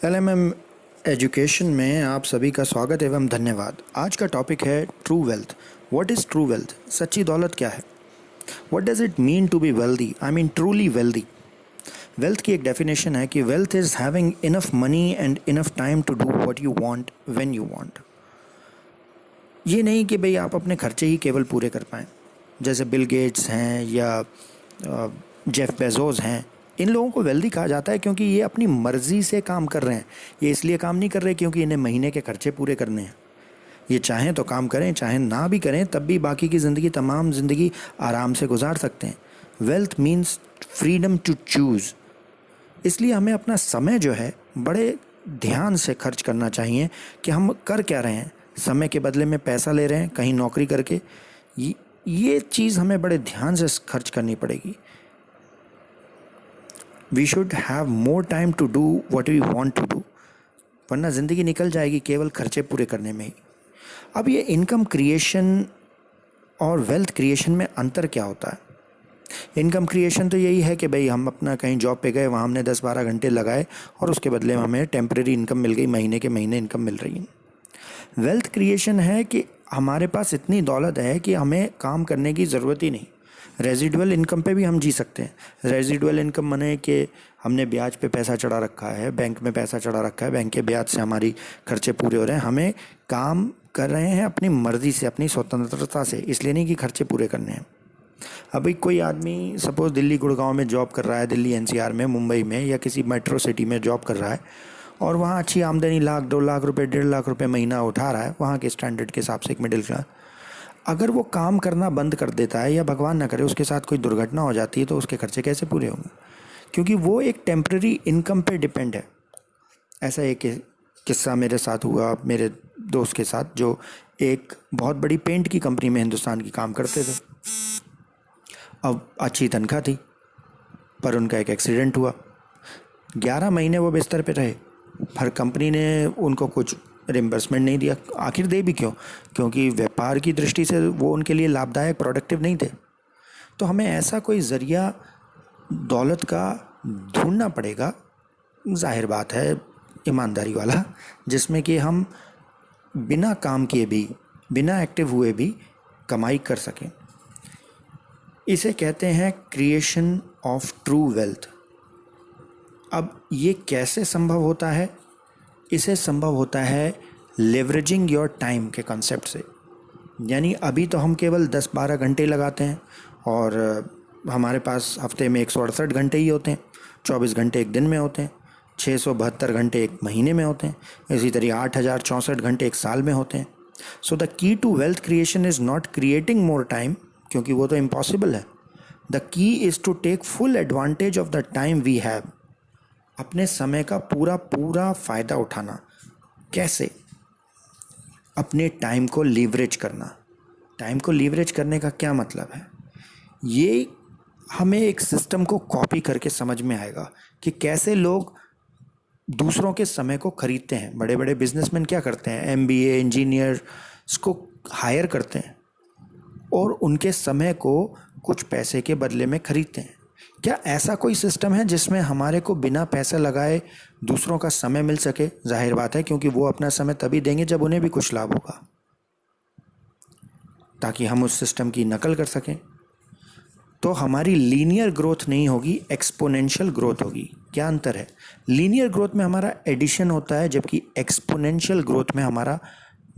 LMM education में आप सभी का स्वागत एवं धन्यवाद। आज का टॉपिक है true wealth. What is true wealth? सच्ची दौलत क्या है? What does it mean to be wealthy? I mean truly wealthy. Wealth की एक डेफिनेशन है कि wealth is having enough money and enough time to do what you want when you want. ये नहीं कि भाई आप अपने खर्चे ही केवल पूरे कर पाएँ, जैसे बिल गेट्स हैं या जेफ बेजोस हैं। इन लोगों को वेल्दी कहा जाता है क्योंकि ये अपनी मर्ज़ी से काम कर रहे हैं। ये इसलिए काम नहीं कर रहे क्योंकि इन्हें महीने के खर्चे पूरे करने हैं। ये चाहें तो काम करें, चाहें ना भी करें, तब भी बाकी की ज़िंदगी, तमाम ज़िंदगी आराम से गुजार सकते हैं। Wealth means freedom to choose. इसलिए हमें अपना समय जो है बड़े ध्यान से खर्च करना चाहिए कि हम कर क्या रहे हैं। समय के बदले में पैसा ले रहे हैं कहीं नौकरी करके, ये चीज़ हमें बड़े ध्यान से खर्च करनी पड़ेगी। We should have more time to do what we want to do, वरना ज़िंदगी निकल जाएगी केवल खर्चे पूरे करने में ही। अब ये इनकम क्रिएशन और वेल्थ क्रिएशन में अंतर क्या होता है? इनकम क्रिएशन तो यही है कि भाई हम अपना कहीं जॉब पे गए, वहाँ हमने 10-12 घंटे लगाए और उसके बदले में हमें टेम्परेरी इनकम मिल गई, महीने के महीने इनकम मिल रही है। वेल्थ क्रिएशन है कि हमारे पास इतनी दौलत है कि हमें काम करने की ज़रूरत ही नहीं। रेजिडुअल इनकम पे भी हम जी सकते हैं। रेजिडुअल इनकम माने कि हमने ब्याज पे पैसा चढ़ा रखा है, बैंक में पैसा चढ़ा रखा है, बैंक के ब्याज से हमारी खर्चे पूरे हो रहे हैं। हमें काम कर रहे हैं अपनी मर्ज़ी से, अपनी स्वतंत्रता से, इसलिए नहीं कि खर्चे पूरे करने हैं। अभी कोई आदमी सपोज़ दिल्ली गुड़गांव में जॉब कर रहा है, दिल्ली एनसीआर में, मुंबई में या किसी मेट्रो सिटी में जॉब कर रहा है और वहाँ अच्छी आमदनी 1 लाख 2 लाख रुपए 1.5 लाख रुपए महीना उठा रहा है, वहाँ के स्टैंडर्ड के हिसाब से एक मिडिल क्लास। अगर वो काम करना बंद कर देता है या भगवान ना करे उसके साथ कोई दुर्घटना हो जाती है, तो उसके खर्चे कैसे पूरे होंगे? क्योंकि वो एक टेम्प्रेरी इनकम पे डिपेंड है। ऐसा एक किस्सा मेरे साथ हुआ, मेरे दोस्त के साथ, जो एक बहुत बड़ी पेंट की कंपनी में हिंदुस्तान की काम करते थे। अब अच्छी तनख्वाह थी, पर उनका एक एक्सीडेंट हुआ। 11 महीने वो बिस्तर पे रहे, पर कंपनी ने उनको कुछ रिम्बर्समेंट नहीं दिया। आखिर दे भी क्यों? क्योंकि व्यापार की दृष्टि से वो उनके लिए लाभदायक, प्रोडक्टिव नहीं थे। तो हमें ऐसा कोई ज़रिया दौलत का ढूंढना पड़ेगा, जाहिर बात है ईमानदारी वाला, जिसमें कि हम बिना काम किए भी, बिना एक्टिव हुए भी कमाई कर सकें। इसे कहते हैं क्रिएशन ऑफ ट्रू वेल्थ। अब ये कैसे संभव होता है? इसे संभव होता है लेवरेजिंग योर टाइम के कॉन्सेप्ट से। यानी अभी तो हम केवल 10-12 घंटे लगाते हैं और हमारे पास हफ्ते में 168 घंटे ही होते हैं, 24 घंटे एक दिन में होते हैं, 672 घंटे एक महीने में होते हैं, इसी तरह 8064 घंटे एक साल में होते हैं। So the key to wealth creation is not creating more time, क्योंकि वो तो इम्पॉसिबल है। The key is to take full advantage of the time we have. अपने समय का पूरा पूरा फ़ायदा उठाना। कैसे? अपने टाइम को लीवरेज करना। टाइम को लीवरेज करने का क्या मतलब है? ये हमें एक सिस्टम को कॉपी करके समझ में आएगा कि कैसे लोग दूसरों के समय को खरीदते हैं। बड़े बड़े बिजनेसमैन क्या करते हैं? एमबीए इंजीनियर्स को हायर करते हैं और उनके समय को कुछ पैसे के बदले में खरीदते हैं। क्या ऐसा कोई सिस्टम है जिसमें हमारे को बिना पैसे लगाए दूसरों का समय मिल सके? जाहिर बात है, क्योंकि वो अपना समय तभी देंगे जब उन्हें भी कुछ लाभ होगा, ताकि हम उस सिस्टम की नकल कर सकें। तो हमारी लीनियर ग्रोथ नहीं होगी, एक्सपोनेंशियल ग्रोथ होगी। क्या अंतर है? लीनियर ग्रोथ में हमारा एडिशन होता है, जबकि एक्सपोनेंशियल ग्रोथ में हमारा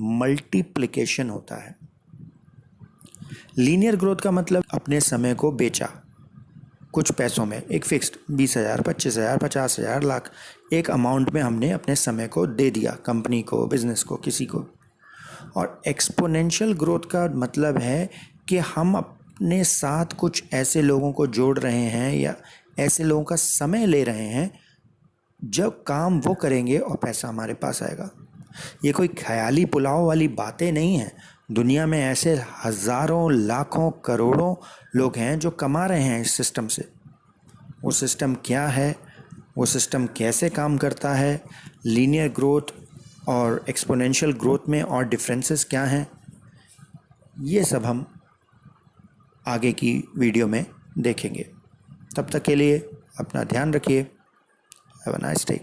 मल्टीप्लिकेशन होता है। लीनियर ग्रोथ का मतलब अपने समय को बेचा कुछ पैसों में, एक फिक्स्ड 20,000, 25,000, 50,000, लाख, एक अमाउंट में हमने अपने समय को दे दिया कंपनी को, बिजनेस को, किसी को। और एक्सपोनेंशियल ग्रोथ का मतलब है कि हम अपने साथ कुछ ऐसे लोगों को जोड़ रहे हैं या ऐसे लोगों का समय ले रहे हैं, जब काम वो करेंगे और पैसा हमारे पास आएगा। ये कोई ख्याली पुलाव वाली बातें नहीं हैं। दुनिया में ऐसे हज़ारों, लाखों, करोड़ों लोग हैं जो कमा रहे हैं इस सिस्टम से। वो सिस्टम क्या है? वो सिस्टम कैसे काम करता है? लीनियर ग्रोथ और एक्सपोनेंशियल ग्रोथ में और डिफरेंसेस क्या हैं? ये सब हम आगे की वीडियो में देखेंगे। तब तक के लिए अपना ध्यान रखिए। Have a nice day.